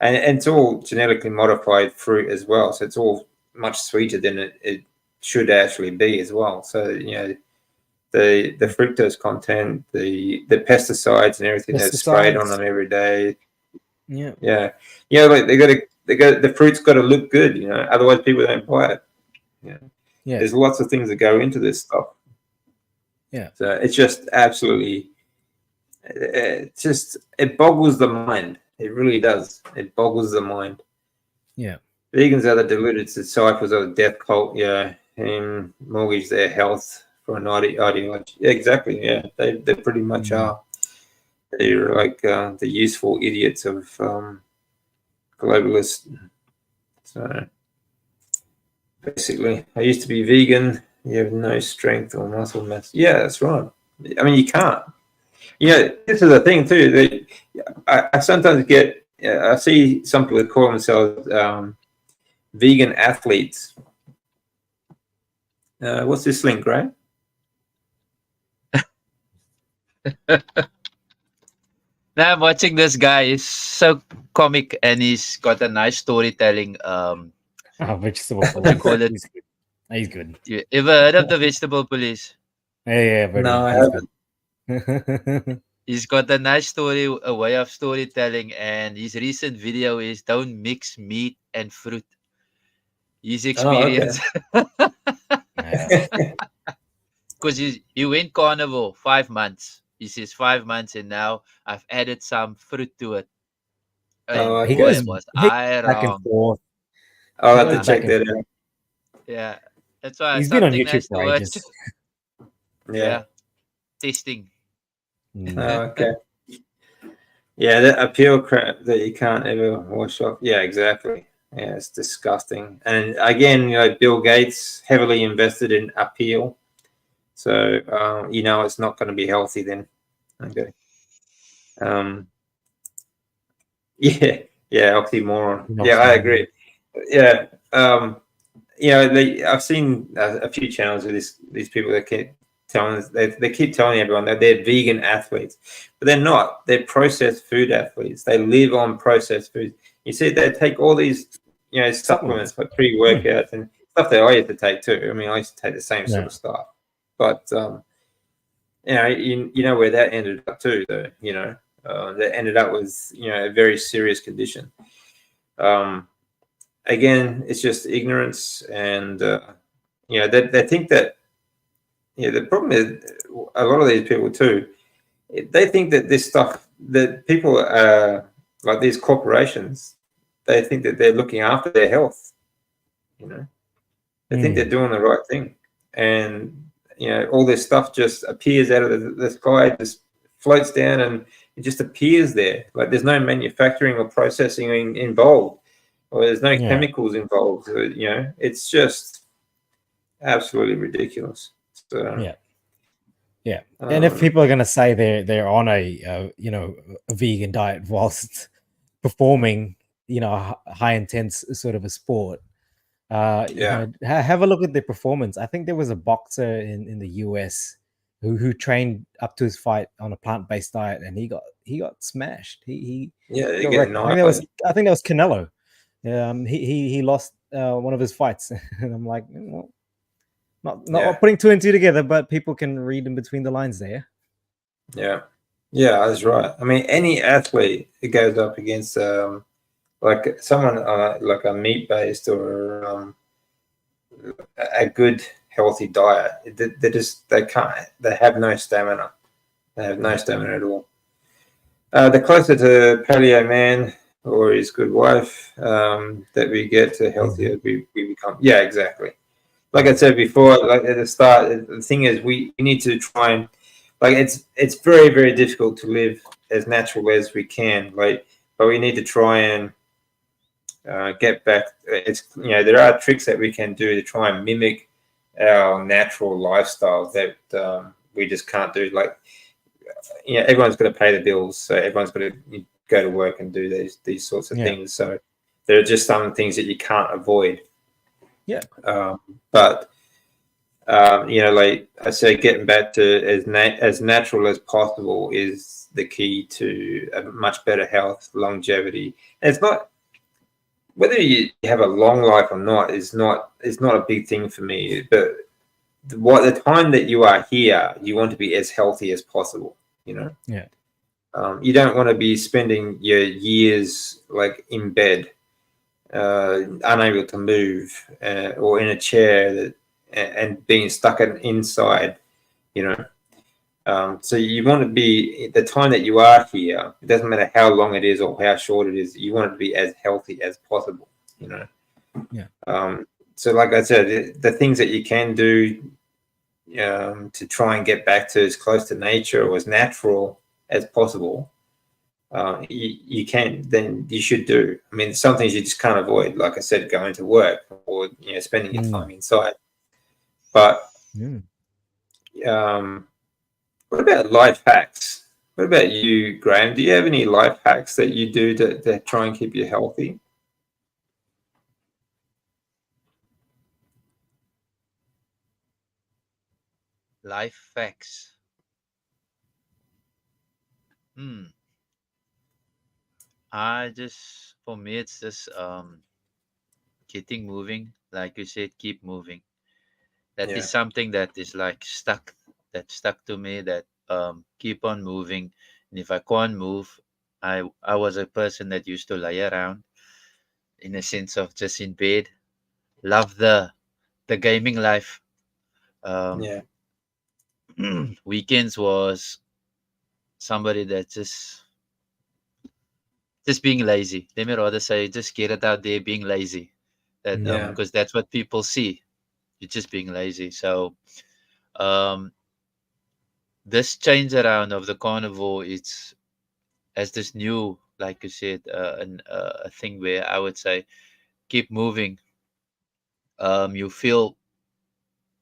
A: it's all genetically modified fruit as well. So it's all much sweeter than it should actually be as well. So the fructose content, the pesticides and everything that's sprayed on them every day. Like the fruit's got to look good, otherwise people don't buy it. There's lots of things that go into this stuff. So it's just absolutely, it boggles the mind. It really does. It boggles the mind. Vegans are the deluded disciples of the death cult, and mortgage their health for an ideology. Exactly, they pretty much are. They're like the useful idiots of globalists. So basically, I used to be vegan. You have no strength or muscle mass. Yeah, that's right. I mean, you can't. This is the thing too. I sometimes get. I see some people call themselves vegan athletes. What's this link, right?
C: Now I'm watching this guy. He's so comic and he's got a nice storytelling.
B: Vegetable
C: What you call it?
B: He's good.
C: You ever heard of the vegetable police?
B: Yeah,
A: no, I haven't.
C: He's got a nice story, a way of storytelling, and his recent video is "Don't mix meat and fruit." His experience, because he went carnivore 5 months. He says 5 months, and now I've added some fruit to it. And
B: he
C: boy,
B: goes
C: was
B: back and
C: wrong.
B: forth.
A: I'll have to check that out.
C: Yeah, that's why
B: He's been on
C: something
B: YouTube
C: nice to
B: for
C: watch.
B: ages.
C: Yeah, testing.
A: Okay. Yeah, that appeal crap that you can't ever wash off. Yeah, exactly. Yeah, it's disgusting. And again, Bill Gates heavily invested in appeal, so it's not going to be healthy then. Okay. Yeah, oxymoron. Yeah, I agree. Yeah. I've seen a few channels of these people that keep telling us, they keep telling everyone that they're vegan athletes, but they're not. They're processed food athletes. They live on processed food. You see, they take all these supplements like pre-workouts and stuff that I used to take too. I mean, I used to take the same sort of stuff, but you know where that ended up too, though. That ended up with a very serious condition. Again, it's just ignorance, and they think that. The problem is a lot of these people too. They think that this stuff, that people like these corporations, they think that they're looking after their health. They think they're doing the right thing, and all this stuff just appears out of the sky, just floats down, and it just appears there. Like there's no manufacturing or processing involved, or there's no chemicals involved. It's just absolutely ridiculous. So,
B: and if people are going to say they're on a vegan diet whilst performing a high intense sort of a sport, have a look at their performance. I think there was a boxer in the US who trained up to his fight on a plant-based diet, and he got smashed. He
A: Yeah,
B: got
A: you get
B: wrecked. I think that was Canelo. He lost one of his fights, and I'm like, well, not putting two and two together, but people can read in between the lines there.
A: Yeah, that's right. I mean, any athlete that goes up against like someone like a meat-based or a good healthy diet, they have no stamina. They have no stamina at all. The closer to Paleo Man or his good wife that we get, the healthier we become. Yeah, exactly. Like I said before, like at the start, the thing is we need to try and like it's very, very difficult to live as natural as we can. Like, but we need to try and get back. It's there are tricks that we can do to try and mimic our natural lifestyle that we just can't do. Like everyone's got to pay the bills, so everyone's got to go to work and do these sorts of things. So there are just some things that you can't avoid.
B: Yeah.
A: But like I said, getting back to as natural as possible is the key to a much better health, longevity. And it's not whether you have a long life or not is not a big thing for me. But the time that you are here, you want to be as healthy as possible.
B: Yeah.
A: You don't want to be spending your years like in bed, unable to move, or in a chair and being stuck inside. So you want to be the time that you are here. It doesn't matter how long it is or how short it is. You want it to be as healthy as possible.
B: Yeah.
A: So, like I said, the things that you can do to try and get back to as close to nature or as natural as possible, you can. Then you should do. I mean, some things you just can't avoid. Like I said, going to work or spending your time inside. But what about life hacks? What about you, Graham? Do you have any life hacks that you do to try and keep you healthy?
C: Life hacks. For me, it's just getting moving. Like you said, keep moving. That is something that is like stuck to me, that keep on moving. And if I can't move, I was a person that used to lie around, in a sense of just in bed. Love the gaming life. Weekends was somebody that just being lazy. Let me rather say, just get it out there, being lazy. That because that's what people see. You're just being lazy. So this change around of the carnivore, it's as this new, like you said, a thing where I would say keep moving. You feel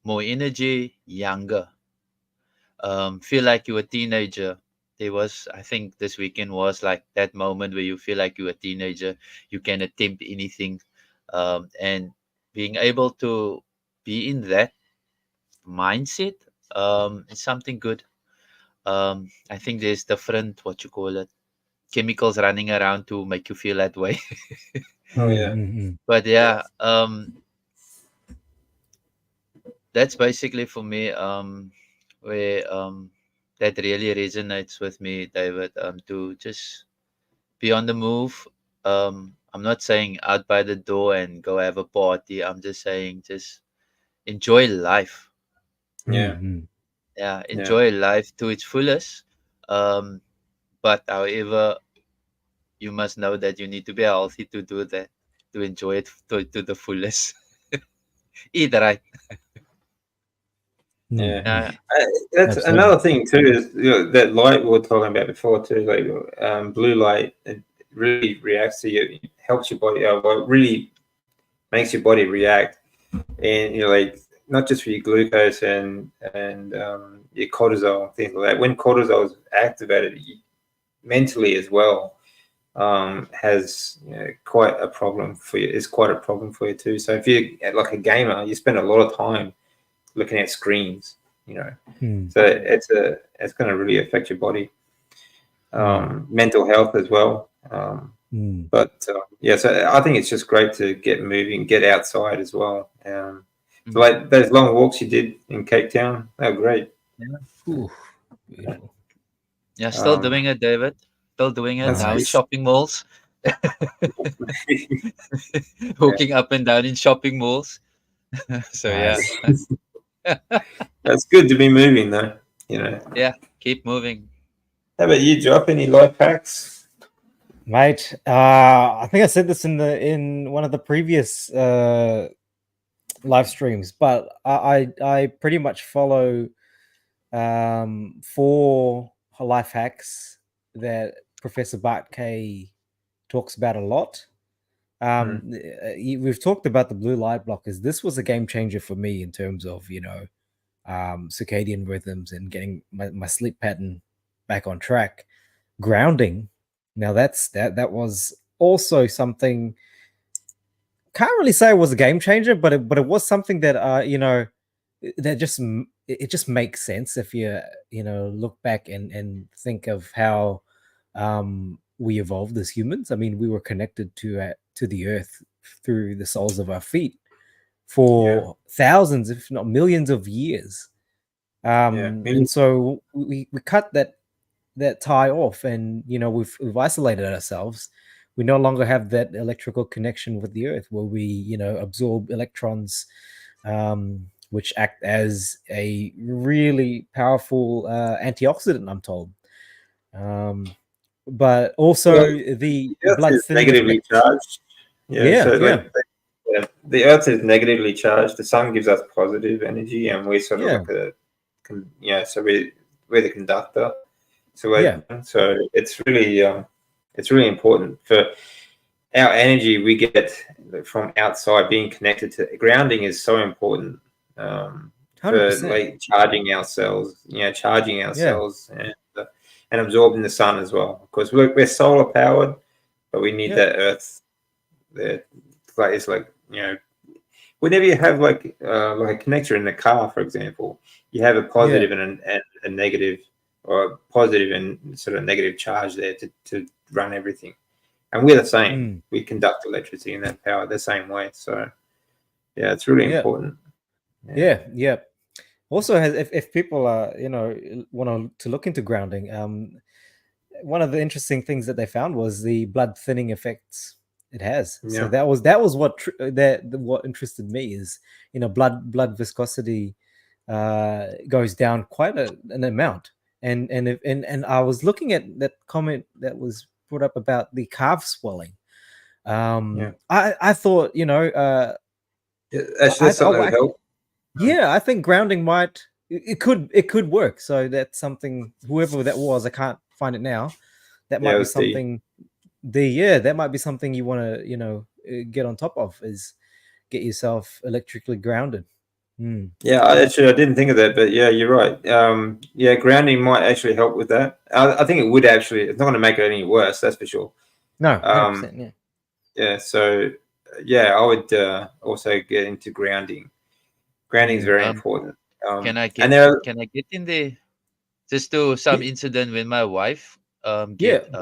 C: more energy, younger. Feel like you're a teenager. There was, I think, this weekend was like that moment where you feel like you're a teenager. You can attempt anything, and being able to be in that mindset is something good. I think there's different, what you call it, chemicals running around to make you feel that way. But that's basically for me where that really resonates with me, David, to just be on the move. I'm not saying out by the door and go have a party. I'm just saying just enjoy life. Enjoy life to its fullest. But however, you must know that you need to be healthy to do that, to enjoy it to the fullest. Eat right.
A: That's another thing too, is that light we were talking about before too, like blue light. It really reacts to you, helps your body, really makes your body react, and like not just for your glucose and your cortisol and things like that. When cortisol is activated mentally as well, has quite a problem for you. It's quite a problem for you too. So if you're like a gamer, you spend a lot of time looking at screens, you know.
B: Mm.
A: So it's going to really affect your body, mental health as well. But yeah, so I think it's just great to get moving, get outside as well. So like those long walks you did in Cape Town, they were great.
B: Ooh.
C: Yeah, still doing it, David. Still doing it now in shopping malls. Walking up and down in shopping malls. So
B: Nice.
A: That's good to be moving though, you know.
C: Yeah, keep moving.
A: How about you, Job? Any life hacks?
B: Mate, I think I said this in one of the previous live streams, but I pretty much follow 4 life hacks that Professor Bart K talks about a lot. We've talked about the blue light blockers. This was a game changer for me in terms of, circadian rhythms and getting my sleep pattern back on track. Grounding. Now that was also something, can't really say it was a game changer, but it was something that that just makes sense if you look back and think of how we evolved as humans. I mean, we were connected to the earth through the soles of our feet for thousands, if not millions of years. And so we cut that tie off, and we've isolated ourselves. We no longer have that electrical connection with the earth where we absorb electrons, which act as a really powerful antioxidant, I'm told. But also the blood thinning
A: negatively charged. The earth is negatively charged. The sun gives us positive energy, and we're sort of like so we're the conductor. So so it's really important for our energy we get from outside. Being connected to grounding is so important for like charging ourselves, and absorbing the sun as well. Of course, we're solar powered, but we need that earth. It's like whenever you have like a connector in the car, for example, you have a positive and a negative, or a positive and sort of negative charge there to run everything. And we're the same. We conduct electricity and that power the same way. So yeah, it's really important.
B: Yeah. Also, if people are want to look into grounding, one of the interesting things that they found was the blood thinning effects it has. So that was what interested me is blood viscosity goes down quite an amount. And I was looking at that comment that was brought up about the calf swelling. I thought
A: actually something would help.
B: Yeah, I think grounding it could work. So that's something, whoever that was, I can't find it now. That might be something. That might be something you want to get on top of, is get yourself electrically grounded.
A: Yeah, I didn't think of that, but yeah, you're right. Grounding might actually help with that. I think it would actually. It's not going to make it any worse, that's for sure.
B: No, 100%,
A: yeah. So I would also get into grounding. Grounding is very important.
C: Can I get in the just do some incident with my wife? Get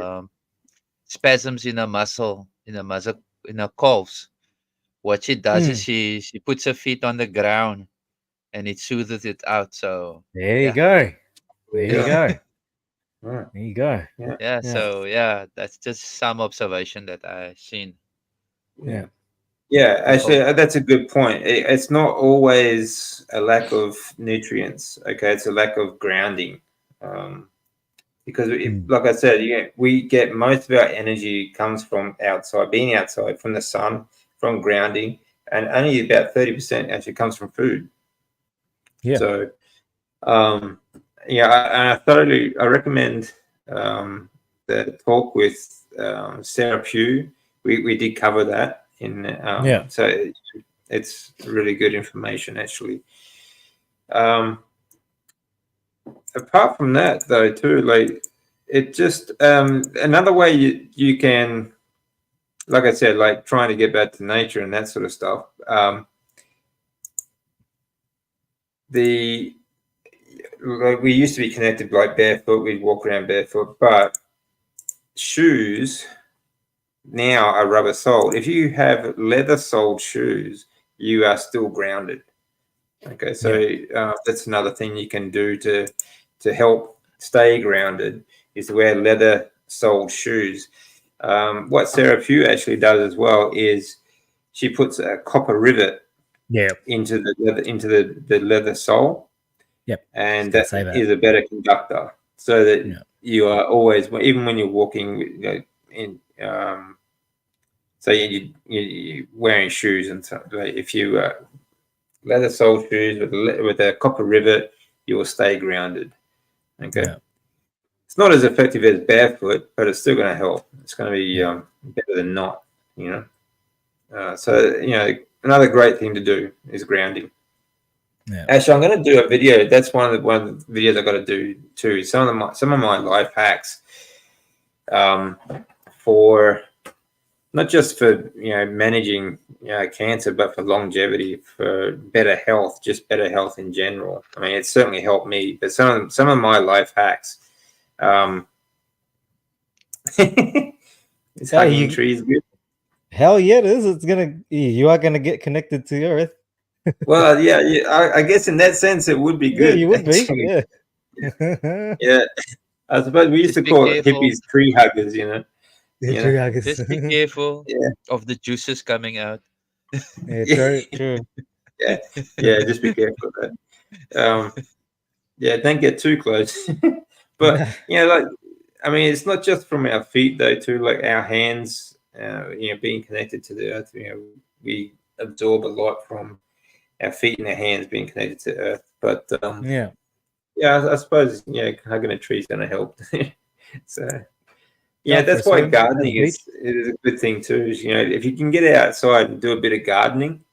C: spasms in a muscle, in a calves. What she does is she puts her feet on the ground, and it soothes it out. So
B: there you go. There you go.
A: Right.
B: There you go.
C: Yeah. So that's just some observation that I've seen.
A: Yeah, actually, that's a good point. It's not always a lack of nutrients. Okay, it's a lack of grounding. Because, like I said, we get most of our energy comes from outside, being outside, from the sun, from grounding, and only about 30% actually comes from food.
B: Yeah.
A: So, I recommend the talk with Sarah Pugh. We did cover that in so it's really good information actually. Apart from that though too, like it just another way you can, like I said, like trying to get back to nature and that sort of stuff, like we used to be connected like barefoot. We'd walk around barefoot, but shoes now are rubber soled. If you have leather soled shoes, you are still grounded. Okay, so that's another thing you can do to help stay grounded is to wear leather soled shoes. What Sarah Pugh actually does as well is she puts a copper rivet into the leather sole.
B: Yep.
A: And that is a better conductor, so that you are always, even when you're walking, so you're wearing shoes and stuff. Like if you leather sole shoes with a copper rivet, you will stay grounded. Okay. Yeah. It's not as effective as barefoot, but it's still going to help. It's going to be better than not, So, another great thing to do is grounding. Yeah. Actually, I'm going to do a video. That's one of the videos I got to do too. Some of my life hacks for not just for managing cancer, but for longevity, for better health, just better health in general. I mean, it's certainly helped me. But some of my life hacks. Is hugging trees good?
B: Hell yeah, it is. You are gonna get connected to Earth.
A: Well, yeah. I guess in that sense, it would be good.
B: Yeah, you would be. Yeah.
A: Yeah. I suppose we used to call it hippies tree huggers.
C: Just be careful of the juices coming out.
B: Yeah, true.
A: Yeah, just be careful of that. Don't get too close. But it's not just from our feet though, too. Like our hands, being connected to the earth. We absorb a lot from our feet and our hands being connected to earth. But I suppose hugging a tree is going to help. So that's why gardening is a good thing too. Is, if you can get outside and do a bit of gardening,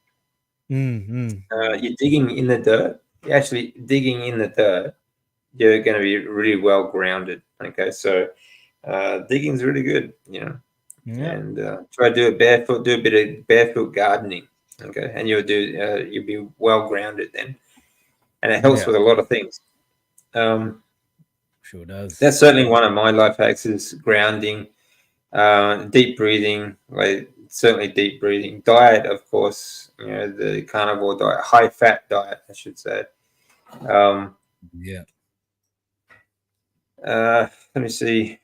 A: you're digging in the dirt. You're actually digging in the dirt. You're going to be really well grounded. Okay, so digging is really good, and try to do it barefoot. Do a bit of barefoot gardening. Okay, and you'll be well grounded then, and it helps with a lot of things.
B: Sure does.
A: That's certainly one of my life hacks is grounding, deep breathing, like certainly deep breathing. Diet, of course, the carnivore diet, high fat diet, I should say. Let me see.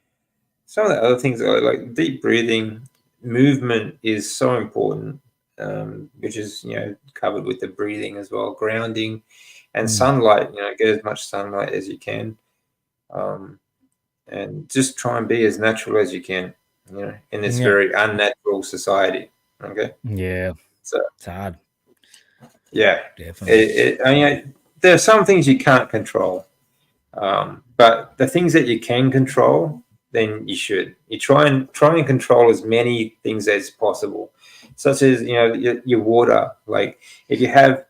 A: Some of the other things are like deep breathing, movement is so important, which is covered with the breathing as well. Grounding and sunlight. Get as much sunlight as you can, and just try and be as natural as you can. In this very unnatural society. Okay.
B: Yeah.
A: So
B: it's hard.
A: Yeah,
B: definitely.
A: There are some things you can't control. But the things that you can control, then you should. You try and control as many things as possible, such as your water. Like if you have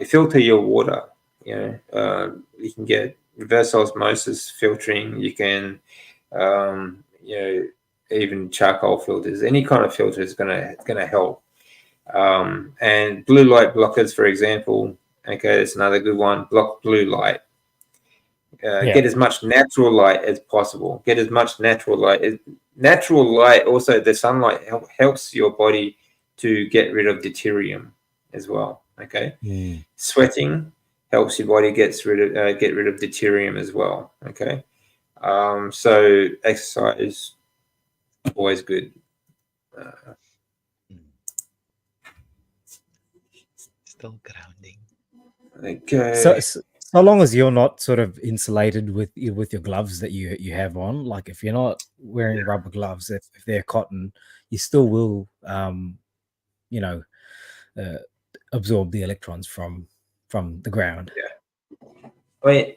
A: filter your water, you can get reverse osmosis filtering. You can even charcoal filters. Any kind of filter is gonna help. And blue light blockers, for example. Okay, that's another good one. Block blue light. Get as much natural light as possible. Get as much natural light. Natural light, also the sunlight helps your body to get rid of deuterium as well. Okay, sweating helps your body get rid of deuterium as well. Okay, so exercise is always good.
C: Still grounding.
A: Okay.
B: So long as you're not sort of insulated with your gloves that you have on, like if you're not wearing rubber gloves, if they're cotton, you still will, absorb the electrons from the ground.
A: Yeah. It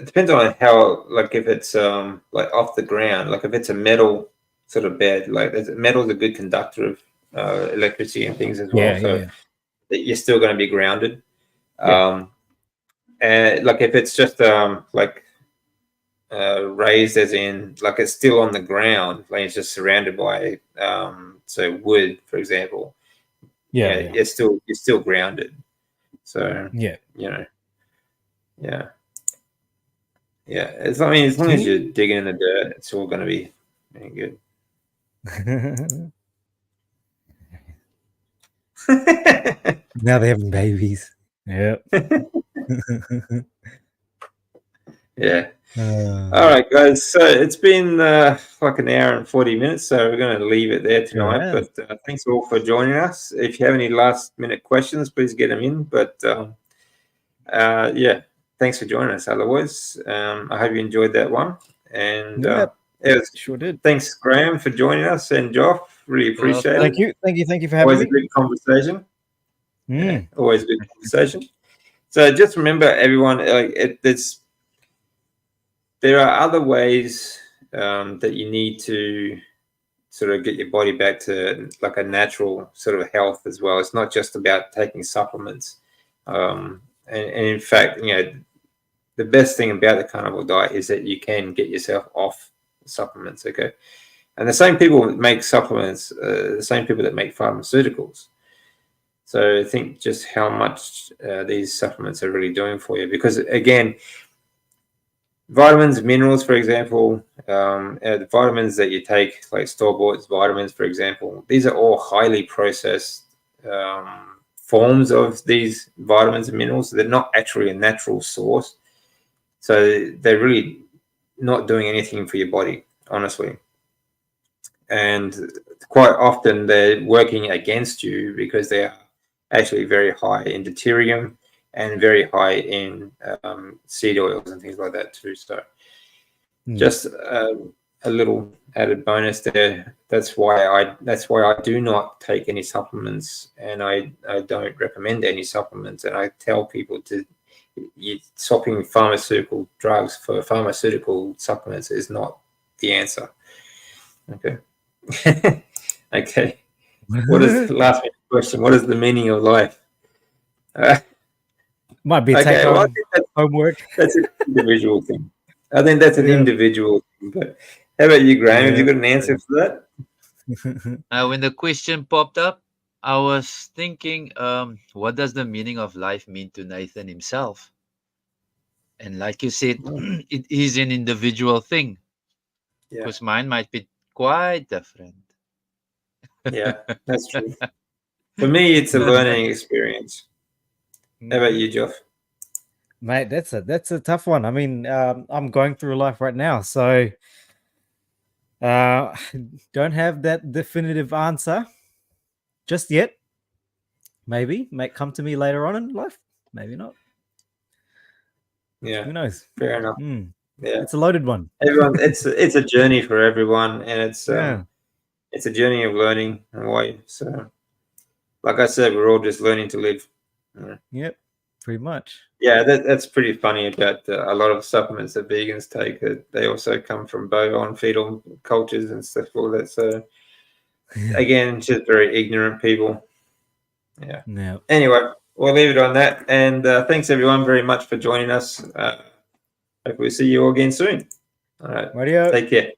A: depends on how, like if it's like off the ground, like if it's a metal sort of bed, like metal is a good conductor of electricity and things as well. You're still going to be grounded. And like if it's just raised, as in like it's still on the ground, like it's just surrounded by wood, for example. You're still grounded. So Yeah. Yeah. As long as you're digging in the dirt, it's all going to be very good.
B: Now they're having babies. Yep.
A: Yeah. All right, guys. So it's been like an hour and 40 minutes, so we're going to leave it there tonight.
B: Yeah.
A: But thanks all for joining us. If you have any last-minute questions, please get them in. But yeah, thanks for joining us. Otherwise, I hope you enjoyed that one. And
B: sure did.
A: Thanks, Graham, for joining us, and Joff. Really appreciate it.
B: Thank you for having
A: me. Always a good conversation.
B: Yeah,
A: always a good conversation. So just remember, everyone, there are other ways that you need to sort of get your body back to like a natural sort of health as well. It's not just about taking supplements. And in fact, the best thing about the carnivore diet is that you can get yourself off supplements. Okay. And the same people that make supplements, the same people that make pharmaceuticals. So think just how much these supplements are really doing for you. Because again, vitamins, minerals, for example, the vitamins that you take, like store-bought vitamins, for example, these are all highly processed forms of these vitamins and minerals. They're not actually a natural source. So they're really not doing anything for your body, honestly. And quite often they're working against you because they are actually very high in deuterium and very high in seed oils and things like that too. So just a little added bonus there. That's why I do not take any supplements, and I don't recommend any supplements. And I tell people swapping pharmaceutical drugs for pharmaceutical supplements is not the answer. Okay. Okay. What is the last question? What is the meaning of life?
B: Might be take home homework.
A: That's an individual thing. I think that's an individual thing. But how about you, Graham? Have you got an answer for that?
C: When the question popped up, I was thinking, what does the meaning of life mean to Nathan himself? And like you said, it is an individual thing.
A: Yeah.
C: Because mine might be quite different.
A: Yeah, that's true. For me, it's a learning experience. How about you, Geoff?
B: Mate, that's a tough one. I mean, I'm going through life right now, so don't have that definitive answer just yet. Maybe might come to me later on in life. Maybe not.
A: Yeah,
B: who knows?
A: Fair enough.
B: Yeah, it's a loaded one.
A: Everyone, it's a journey for everyone, and it's a journey of learning and why. So, like I said, we're all just learning to live.
B: Yep, pretty much.
A: Yeah, that's pretty funny about a lot of supplements that vegans take. They also come from bovine fetal cultures and stuff like that. So, again, just very ignorant people. Yeah.
B: No.
A: Anyway, we'll leave it on that. And thanks everyone very much for joining us. Hopefully, see you all again soon. All right.
B: Radio.
A: Take care.